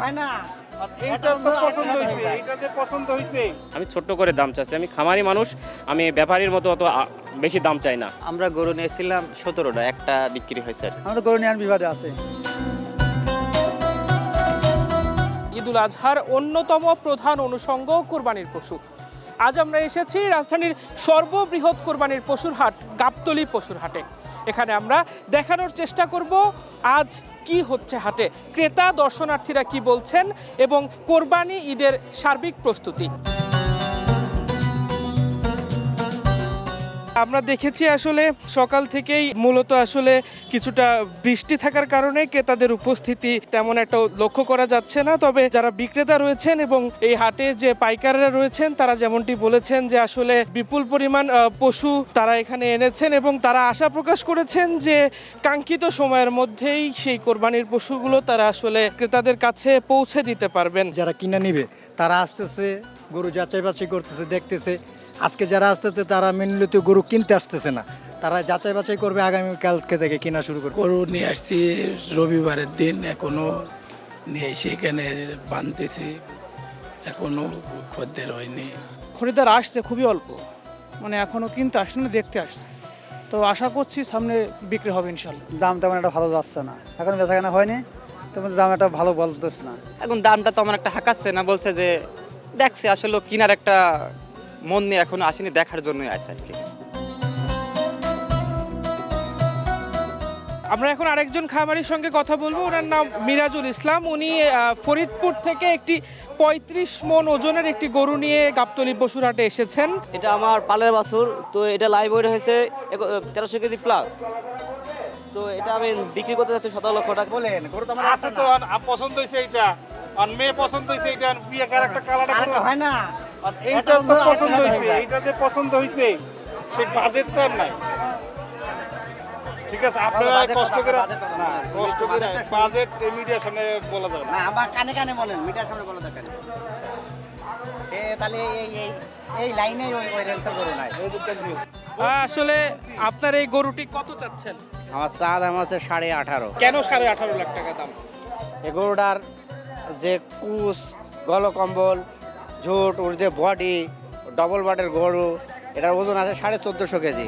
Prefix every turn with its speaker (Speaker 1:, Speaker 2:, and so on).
Speaker 1: হয় না।
Speaker 2: আমি ছোট্ট করে দাম চাচ্ছি, আমি খামারি মানুষ, আমি ব্যাপারীর মতো অত বেশি দাম চাই না।
Speaker 3: আমরা গরু নিয়েছিলাম 17টা, একটা বিক্রি হয়েছে।
Speaker 1: আমাদের গরু নিয়ে বিবাদে আছে।
Speaker 4: ঈদুল আজহার অন্যতম প্রধান অনুষঙ্গ কোরবানির পশু। আজ আমরা এসেছি রাজধানীর সর্ববৃহৎ কোরবানির পশুর হাট গাবতলী পশুর হাটে। এখানে আমরা দেখানোর চেষ্টা করব আজ কি হচ্ছে হাটে, ক্রেতা দর্শনার্থীরা কি বলছেন এবং কোরবানি ঈদের সার্বিক প্রস্তুতি। আমরা দেখেছি আসলে সকাল থেকেই মূলত আসলে কিছুটা বৃষ্টি থাকার কারণে ক্রেতাদের উপস্থিতি তেমন একটা লক্ষ্য করা যাচ্ছে না। তবে যারা বিক্রেতা রয়েছেন এবং এই হাটে যে পাইকাররা রয়েছেন তারা যেমনটি বলেছেন যে আসলে বিপুল পরিমাণ পশু তারা এখানে এনেছেন এবং তারা আশা প্রকাশ করেছেন যে কাঙ্ক্ষিত সময়ের মধ্যেই সেই কোরবানির পশুগুলো তারা আসলে ক্রেতাদের কাছে পৌঁছে দিতে পারবেন।
Speaker 1: যারা কিনে নিবে তারা আসতেছে, গরু যাচাই বাছাই করতেছে, দেখতেছে। আজকে যারা আসতেছে তারা মেনলি তো গরু কিনতে আসতেছে না, তারা যাচাই বাছাই করবে, আগামীকালকে থেকে কেনা শুরু করবে।
Speaker 5: গরু নিয়ে আসছি রবিবারের দিন, এখনো নিয়ে এসে এখানে বাঁধতেছি, এখনো খদ্দের হয়নি।
Speaker 6: খরিদ্দার আসছে খুবই অল্প, মানে এখনও কিনতে আসছে না, দেখতে আসছে। তো আশা করছি সামনে বিক্রি হবে ইনশাল্লাহ।
Speaker 1: দাম তেমন একটা ভালো যাচ্ছে না, এখন বেচাকেনা হয়নি, তেমন দাম একটা ভালো বলতেছে না।
Speaker 3: এখন দামটা তো আমার একটা হাঁকাচ্ছে না, বলছে যে দেখছে, আসলে কিনার একটা মন নিয়ে এখনো আসেনি, দেখার জন্যই আছে আর কি।
Speaker 4: আমরা এখন আরেকজন খামারির সঙ্গে কথা বলবো, ওনার নাম মিরাজুল ইসলাম। উনি ফরিদপুর থেকে একটি 35 মণ ওজনের একটি গরু নিয়ে গাবতলী পশুর হাটে এসেছেন।
Speaker 7: এটা আমার পালের বাছুর, তো এটা লাইভ ওয়েট হয়েছে 1300 কেজি প্লাস। তো এটা আমি বিক্রি করতে যাচ্ছি 17 লক্ষ টাকা।
Speaker 1: বলেন গরু তো আমার
Speaker 8: আছে তো পছন্দ হইছে, এইটা আর মেয়ে পছন্দ হইছে, এইটা বিয়ে ক্যারেক্টার কালারটা
Speaker 1: হয় না।
Speaker 8: এইটা তো পছন্দ হইছে, এইটা যে পছন্দ হইছে সেই বাজেট তো আর নাই। ঠিক আছে, আপনারা কষ্ট করে বাজেট মিডিয়ার সামনে বলা যাবে না।
Speaker 1: আমার কানে কানে বলেন, মিটার সামনে বলা দরকার নেই। তাহলে এই লাইনে ওই রেঞ্জের গরু নাই।
Speaker 4: আসলে আপনার এই গরুটি কত চাচ্ছেন?
Speaker 1: আমার চা দাম আছে 18.5।
Speaker 4: কেন 18.5 লাখ টাকা দাম?
Speaker 1: এই গরুটার যে কুচ, গলকম্বল, ঝোট, ওর যে বডি, ডবল বাটের গরু, এটার ওজন আছে 1450 কেজি।